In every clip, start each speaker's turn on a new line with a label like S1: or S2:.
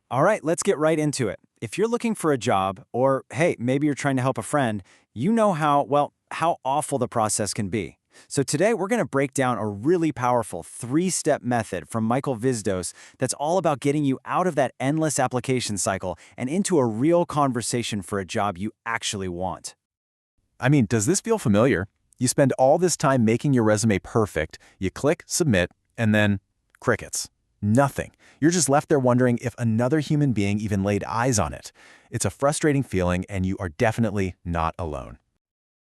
S1: All right, let's get right into it. If you're looking for a job, or hey, maybe you're trying to help a friend, you know how awful the process can be. So today we're going to break down a really powerful three-step method from Michael Vizdos that's all about getting you out of that endless application cycle and into a real conversation for a job you actually want.
S2: I mean, does this feel familiar? You spend all this time making your resume perfect, you click submit, and then crickets. Nothing. You're just left there wondering if another human being even laid eyes on it. It's a frustrating feeling, and you are definitely not alone.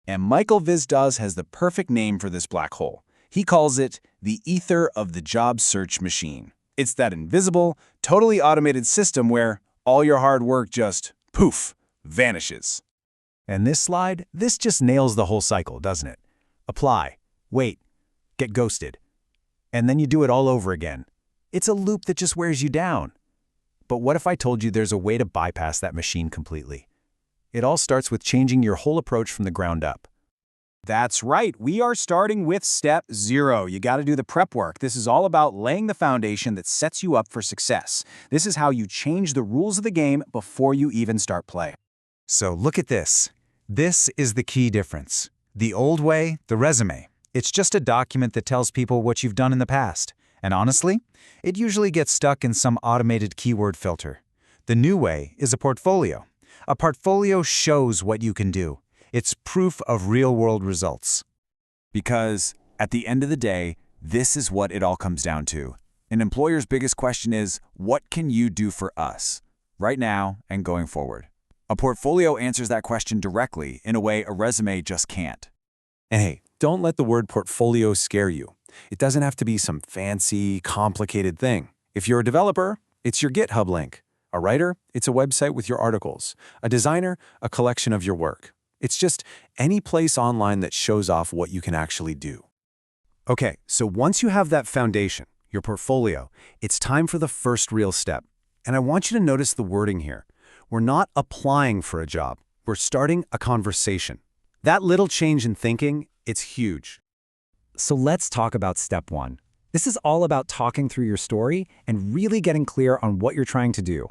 S3: And Michael Vizdos has the perfect name for this black hole. He calls it the ether of the job search machine. It's that invisible, totally automated system where all your hard work just, poof, vanishes.
S2: And this just nails the whole cycle, doesn't it? Apply, wait, get ghosted, and then you do it all over again. It's a loop that just wears you down. But what if I told you there's a way to bypass that machine completely? It all starts with changing your whole approach from the ground up.
S3: That's right. We are starting with step 0. You got to do the prep work. This is all about laying the foundation that sets you up for success. This is how you change the rules of the game before you even start play.
S4: So look at this. This is the key difference. The old way, the resume. It's just a document that tells people what you've done in the past. And honestly, it usually gets stuck in some automated keyword filter. The new way is a portfolio. A portfolio shows what you can do. It's proof of real-world results.
S5: Because at the end of the day, this is what it all comes down to. An employer's biggest question is, what can you do for us, right now and going forward? A portfolio answers that question directly in a way a resume just can't.
S2: And hey, don't let the word portfolio scare you. It doesn't have to be some fancy, complicated thing. If you're a developer, it's your GitHub link. A writer, it's a website with your articles. A designer, a collection of your work. It's just any place online that shows off what you can actually do. Okay, so once you have that foundation, your portfolio, it's time for the first real step. And I want you to notice the wording here. We're not applying for a job. We're starting a conversation. That little change in thinking, it's huge.
S4: So let's talk about step 1. This is all about talking through your story and really getting clear on what you're trying to do.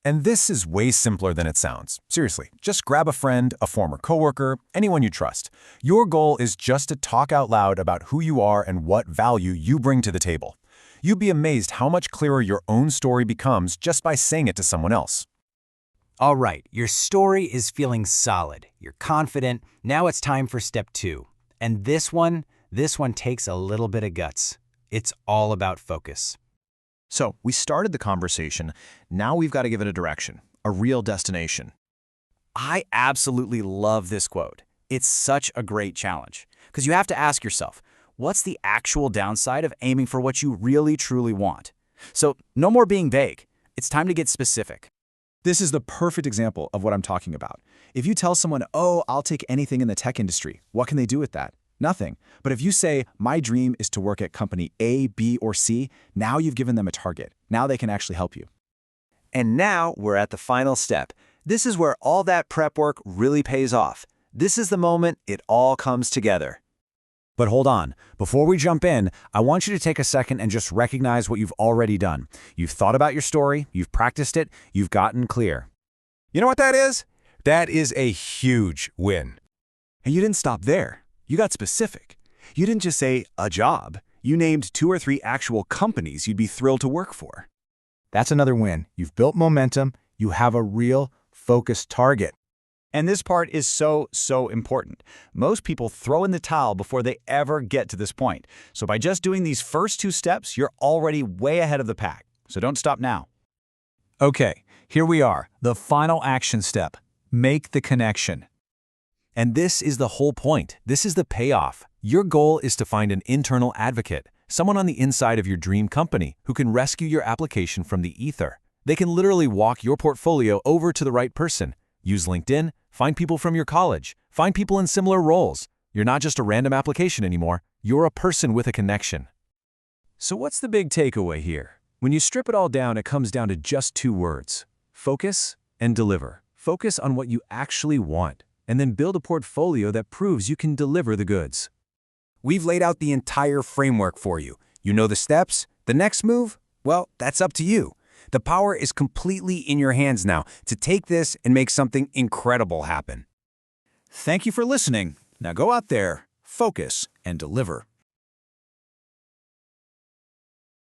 S2: And this is way simpler than it sounds. Seriously, just grab a friend, a former coworker, anyone you trust. Your goal is just to talk out loud about who you are and what value you bring to the table. You'd be amazed how much clearer your own story becomes just by saying it to someone else.
S1: All right, your story is feeling solid. You're confident. Now it's time for step 2. And this one takes a little bit of guts. It's all about focus.
S3: So we started the conversation. Now we've got to give it a direction, a real destination.
S1: I absolutely love this quote. It's such a great challenge because you have to ask yourself, what's the actual downside of aiming for what you really truly want? So no more being vague. It's time to get specific.
S3: This is the perfect example of what I'm talking about. If you tell someone, oh, I'll take anything in the tech industry, what can they do with that? Nothing. But if you say, my dream is to work at company A, B, or C, now you've given them a target. Now they can actually help you.
S1: And now we're at the final step. This is where all that prep work really pays off. This is the moment it all comes together.
S2: But hold on, before we jump in, I want you to take a second and just recognize what you've already done. You've thought about your story, you've practiced it, you've gotten clear. You know what that is? That is a huge win.
S3: And you didn't stop there. You got specific. You didn't just say a job. You named 2 or 3 actual companies you'd be thrilled to work for.
S4: That's another win. You've built momentum. You have a real, focused target.
S3: And this part is so important. Most people throw in the towel before they ever get to this point. So by just doing these first 2 steps, you're already way ahead of the pack. So don't stop now.
S4: Okay, here we are. The final action step. Make the connection.
S2: And this is the whole point. This is the payoff. Your goal is to find an internal advocate, someone on the inside of your dream company who can rescue your application from the ether. They can literally walk your portfolio over to the right person. Use LinkedIn, find people from your college, find people in similar roles. You're not just a random application anymore. You're a person with a connection. So what's the big takeaway here? When you strip it all down, it comes down to just 2 words: focus and deliver. Focus on what you actually want, and then build a portfolio that proves you can deliver the goods. We've laid out the entire framework for you. You know the steps. The next move? Well, that's up to you.
S1: The power is completely in your hands now to take this and make something incredible happen.
S3: Thank you for listening. Now go out there, focus, and deliver.